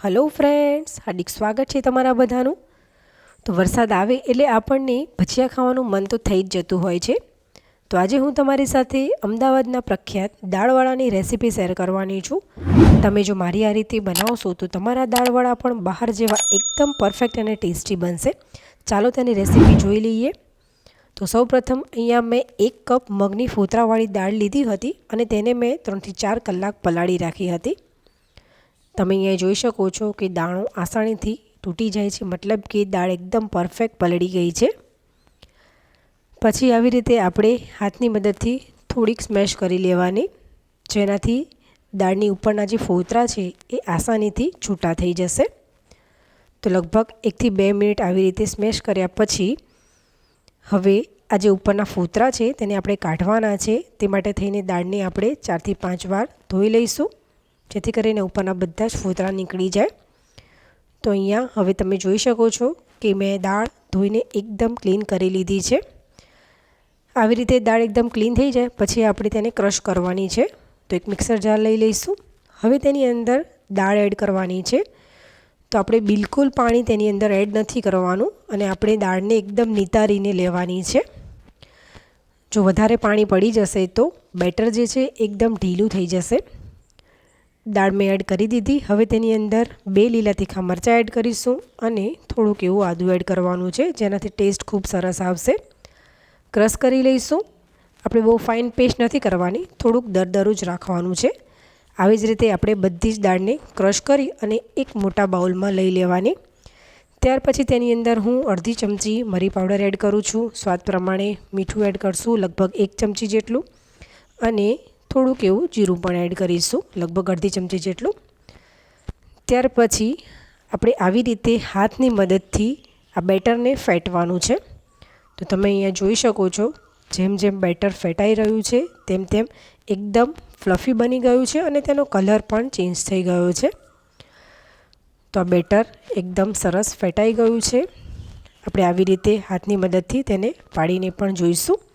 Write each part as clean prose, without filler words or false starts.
Hello friends, હાર્દિક સ્વાગત છે તમારા બધાનું। તો વરસાદ આવે એટલે આપણને ભજીયા ખાવાનું મન તો થઈ જ જતું હોય છે। તો આજે હું તમારી સાથે અમદાવાદના પ્રખ્યાત દાળવડાની રેસીપી શેર કરવાની છું। તમે જો મારી આ રીતે બનાવશો તો તમારા દાળવડા પણ બહાર જેવા એકદમ પરફેક્ટ અને ટેસ્ટી બનશે। ચાલો તેની રેસીપી જોઈ લઈએ। તો સૌપ્રથમ અહીંયા મેં 1 કપ મગની ફોતરાવાળી દાળ લીધી હતી અને તેને મેં 3 થી 4 કલાક પલાળી રાખી હતી। તમે અહીંયા જોઈ શકો છો કે દાણો આસાનીથી તૂટી જાય છે, મતલબ કે દાળ એકદમ પરફેક્ટ પલળી ગઈ છે। પછી આવી રીતે આપણે હાથની મદદથી થોડીક સ્મેશ કરી લેવાની, જેનાથી દાળની ઉપરના જે ફોતરા છે એ આસાનીથી છૂટા થઈ જશે। તો લગભગ 1 થી 2 મિનિટ આવી રીતે સ્મેશ કર્યા પછી હવે આ જે ઉપરના ફોતરા છે તેને આપણે કાઢવાના છે। તે માટે થઈને દાળને આપણે 4 થી 5 વાર ધોઈ લઈશું, જેથી કરીને ઉપરના બધા જ ફોતરા નીકળી જાય। તો અહીંયા હવે તમે જોઈ શકો છો કે મેં દાળ ધોઈને એકદમ ક્લીન કરી લીધી છે। આવી રીતે દાળ એકદમ ક્લીન થઈ જાય પછી આપણે તેને ક્રશ કરવાની છે। તો એક મિક્સર જાર લઈ લઈશું। હવે તેની અંદર દાળ એડ કરવાની છે। તો આપણે બિલકુલ પાણી તેની અંદર એડ નથી કરવાનું અને આપણે દાળને એકદમ નિતારીને લેવાની છે। જો વધારે પાણી પડી જશે તો બેટર જે છે એકદમ ઢીલું થઈ જશે। દાળ મેં એડ કરી દીધી। હવે તેની અંદર 2 લીલા તીખા મરચાં એડ કરીશું અને થોડુંક એવું આદું એડ કરવાનું છે, જેનાથી ટેસ્ટ ખૂબ સરસ આવશે। ક્રશ કરી લઈશું। આપણે બહુ ફાઇન પેસ્ટ નથી કરવાની, થોડુંક દરદરું જ રાખવાનું છે। આવી જ રીતે આપણે બધી જ દાળને ક્રશ કરી અને એક મોટા બાઉલમાં લઈ લેવાની। ત્યાર પછી તેની અંદર હું અડધી ચમચી મરી પાવડર એડ કરું છું, સ્વાદ પ્રમાણે મીઠું એડ કરશું લગભગ 1 ચમચી જેટલું, અને થોડુંક એવું જીરું પણ એડ કરીશું લગભગ અડધી ચમચી જેટલું। ત્યાર પછી આપણે આવી રીતે હાથની મદદથી આ બેટરને ફેટવાનું છે। તો તમે અહીંયા જોઈ શકો છો જેમ જેમ બેટર ફેટાઈ રહ્યું છે તેમ તેમ એકદમ ફ્લફી બની ગયું છે અને તેનો કલર પણ ચેન્જ થઈ ગયો છે। તો આ બેટર એકદમ સરસ ફેટાઈ ગયું છે। આપણે આવી રીતે હાથની મદદથી તેને પાડીને પણ જોઈશું।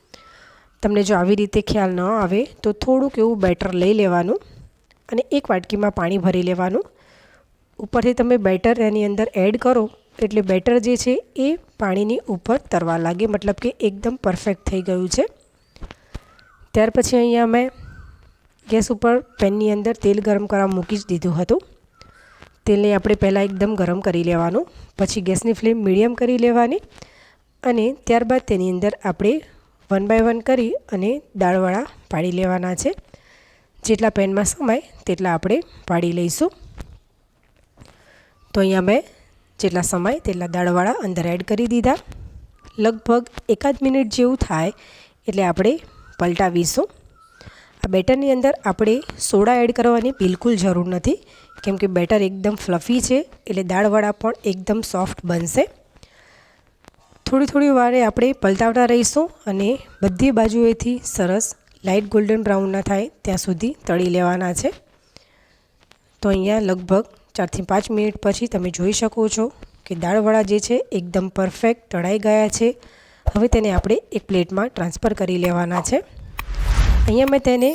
તમને જો આવી રીતે ખ્યાલ ન આવે તો થોડુંક એવું બેટર લઈ લેવાનું અને એક વાટકીમાં પાણી ભરી લેવાનું। ઉપરથી તમે બેટર એની અંદર એડ કરો એટલે બેટર જે છે એ પાણીની ઉપર તરવા લાગે, મતલબ કે એકદમ પરફેક્ટ થઈ ગયું છે। ત્યાર પછી અહીંયા મેં ગેસ ઉપર પેનની અંદર તેલ ગરમ કરવા મૂકી જ દીધું હતું। તેલને આપણે પહેલાં એકદમ ગરમ કરી લેવાનું, પછી ગેસની ફ્લેમ મીડિયમ કરી લેવાની અને ત્યારબાદ તેની અંદર આપણે 1 બાય 1 કરી અને દાળવડા પાડી લેવાના છે। જેટલા પેનમાં સમાય તેટલા આપણે પાડી લઈશું। તો અહીંયા મેં જેટલા સમાય તેટલા દાળવડા અંદર એડ કરી દીધા। લગભગ 1 મિનિટ જેવું થાય એટલે આપણે પલટાવીશું। આ બેટરની અંદર આપણે સોડા એડ કરવાની બિલકુલ જરૂર નથી, કેમ કે બેટર એકદમ ફ્લફી છે એટલે દાળવડા પણ એકદમ સોફ્ટ બનશે। થોડી વારે આપણે પલટાવતા રહીશું અને બધી બાજુએથી સરસ લાઇટ ગોલ્ડન બ્રાઉન ના થાય ત્યાં સુધી તળી લેવાના છે। તો અહીંયા લગભગ 4 થી 5 મિનિટ પછી તમે જોઈ શકો છો કે દાળવડા જે છે એકદમ પરફેક્ટ તળાઈ ગયા છે। હવે તેને આપણે એક પ્લેટમાં ટ્રાન્સફર કરી લેવાના છે। અહીંયા મેં તેને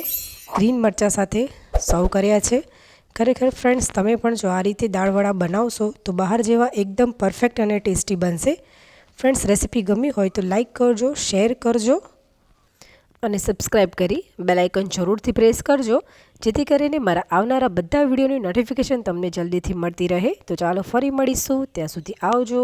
ગ્રીન મરચાં સાથે સર્વ કર્યા છે। ખરેખર ફ્રેન્ડ્સ, તમે પણ જો આ રીતે દાળવડા બનાવશો તો બહાર જેવા એકદમ પરફેક્ટ અને ટેસ્ટી બનશે। ફ્રેન્ડ્સ, રેસીપી ગમી હોય તો લાઈક કરજો, શેર કરજો અને સબસ્ક્રાઈબ કરી બેલ આઇકન જરૂરથી પ્રેસ કરજો, જેથી કરીને મારા આવનારા બધા વિડીયોની નોટિફિકેશન તમને જલ્દીથી મળતી રહે। તો ચાલો ફરી મળીશું, ત્યાં સુધી આવજો।